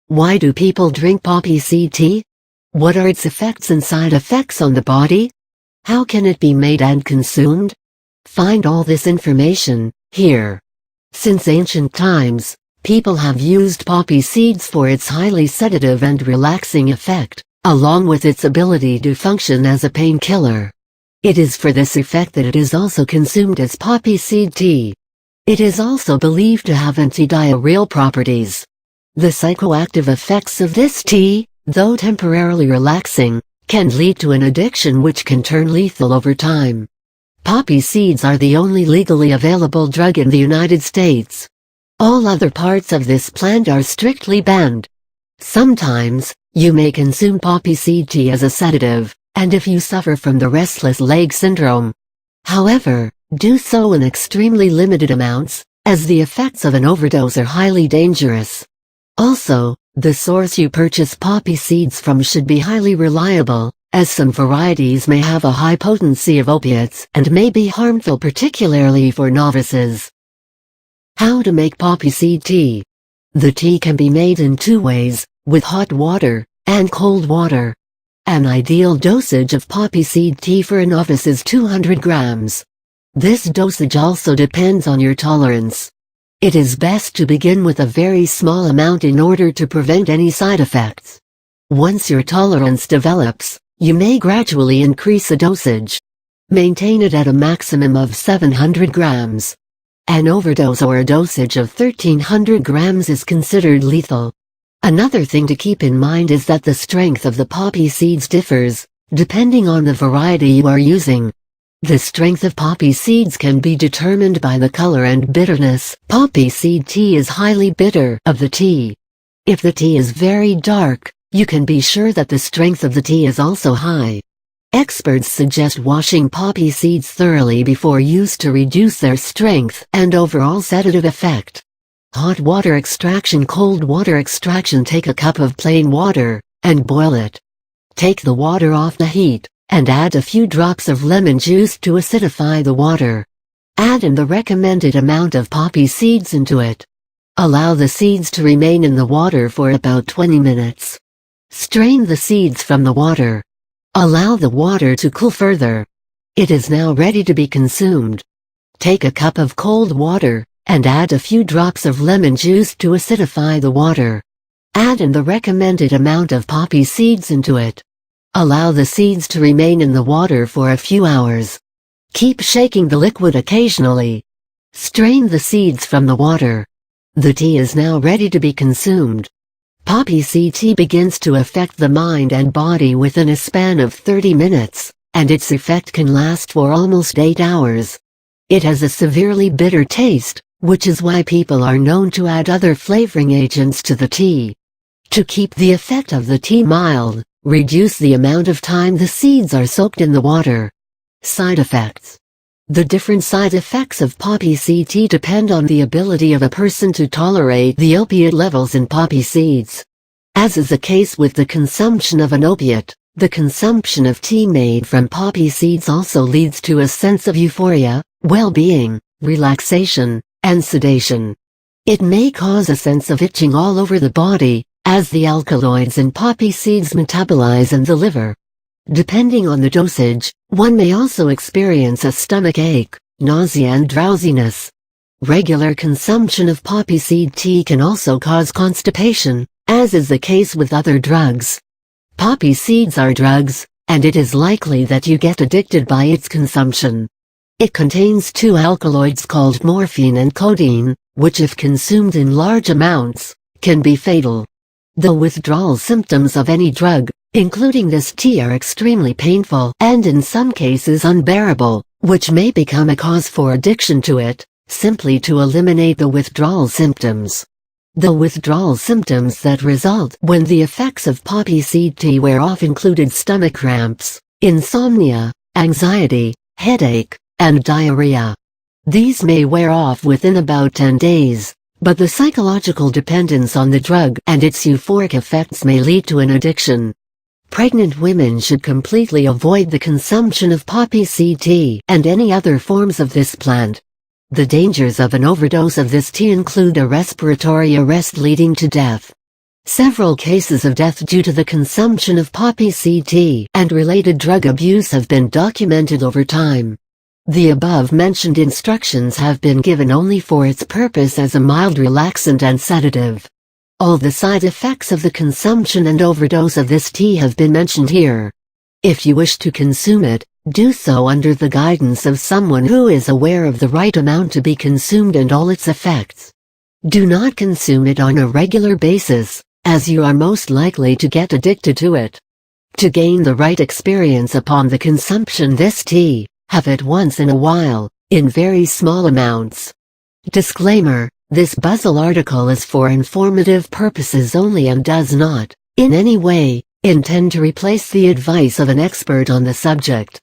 Why do people drink poppy seed tea? What are its effects and side effects on the body? How can it be made and consumed? Find all this information here. Since ancient times, people have used poppy seeds for its highly sedative and relaxing effect, along with its ability to function as a painkiller. It is for this effect that it is also consumed as poppy seed tea. It is also believed to have antidiarrheal properties. The psychoactive effects of this tea, though temporarily relaxing, can lead to an addiction which can turn lethal over time. Poppy seeds are the only legally available drug in the United States. All other parts of this plant are strictly banned. Sometimes, you may consume poppy seed tea as a sedative, and if you suffer from the restless leg syndrome. However, do so in extremely limited amounts, as the effects of an overdose are highly dangerous. Also, the source you purchase poppy seeds from should be highly reliable, as some varieties may have a high potency of opiates and may be harmful, particularly for novices. How to make poppy seed tea? The tea can be made in two ways, with hot water and cold water. An ideal dosage of poppy seed tea for a novice is 200 grams. This dosage also depends on your tolerance. It is best to begin with a very small amount in order to prevent any side effects. Once your tolerance develops, you may gradually increase the dosage. Maintain it at a maximum of 700 grams. An overdose or a dosage of 1300 grams is considered lethal. Another thing to keep in mind is that the strength of the poppy seeds differs, depending on the variety you are using. The strength of poppy seeds can be determined by the color and bitterness. Poppy seed tea is highly bitter of the tea. If the tea is very dark, you can be sure that the strength of the tea is also high. Experts suggest washing poppy seeds thoroughly before use to reduce their strength and overall sedative effect. Hot water extraction. Cold water extraction. Take a cup of plain water, and boil it. Take the water off the heat, and add a few drops of lemon juice to acidify the water. Add in the recommended amount of poppy seeds into it. Allow the seeds to remain in the water for about 20 minutes. Strain the seeds from the water. Allow the water to cool further. It is now ready to be consumed. Take a cup of cold water, and add a few drops of lemon juice to acidify the water. Add in the recommended amount of poppy seeds into it. Allow the seeds to remain in the water for a few hours. Keep shaking the liquid occasionally. Strain the seeds from the water. The tea is now ready to be consumed. Poppy seed tea begins to affect the mind and body within a span of 30 minutes, and its effect can last for almost 8 hours. It has a severely bitter taste, which is why people are known to add other flavoring agents to the tea. To keep the effect of the tea mild, reduce the amount of time the seeds are soaked in the water. Side effects. The different side effects of poppy seed tea depend on the ability of a person to tolerate the opiate levels in poppy seeds. As is the case with the consumption of an opiate, the consumption of tea made from poppy seeds also leads to a sense of euphoria, well-being, relaxation, and sedation. It may cause a sense of itching all over the body, as the alkaloids in poppy seeds metabolize in the liver. Depending on the dosage, one may also experience a stomach ache, nausea and drowsiness. Regular consumption of poppy seed tea can also cause constipation, as is the case with other drugs. Poppy seeds are drugs, and it is likely that you get addicted by its consumption. It contains two alkaloids called morphine and codeine, which if consumed in large amounts, can be fatal. The withdrawal symptoms of any drug, including this tea, are extremely painful and in some cases unbearable, which may become a cause for addiction to it, simply to eliminate the withdrawal symptoms. The withdrawal symptoms that result when the effects of poppy seed tea wear off included stomach cramps, insomnia, anxiety, headache, and diarrhea. These may wear off within about 10 days, but the psychological dependence on the drug and its euphoric effects may lead to an addiction. Pregnant women should completely avoid the consumption of poppy seed tea and any other forms of this plant. The dangers of an overdose of this tea include a respiratory arrest leading to death. Several cases of death due to the consumption of poppy seed tea and related drug abuse have been documented over time. The above-mentioned instructions have been given only for its purpose as a mild relaxant and sedative. All the side effects of the consumption and overdose of this tea have been mentioned here. If you wish to consume it, do so under the guidance of someone who is aware of the right amount to be consumed and all its effects. Do not consume it on a regular basis, as you are most likely to get addicted to it. To gain the right experience upon the consumption this tea, have it once in a while, in very small amounts. Disclaimer: this Buzzle article is for informative purposes only and does not, in any way, intend to replace the advice of an expert on the subject.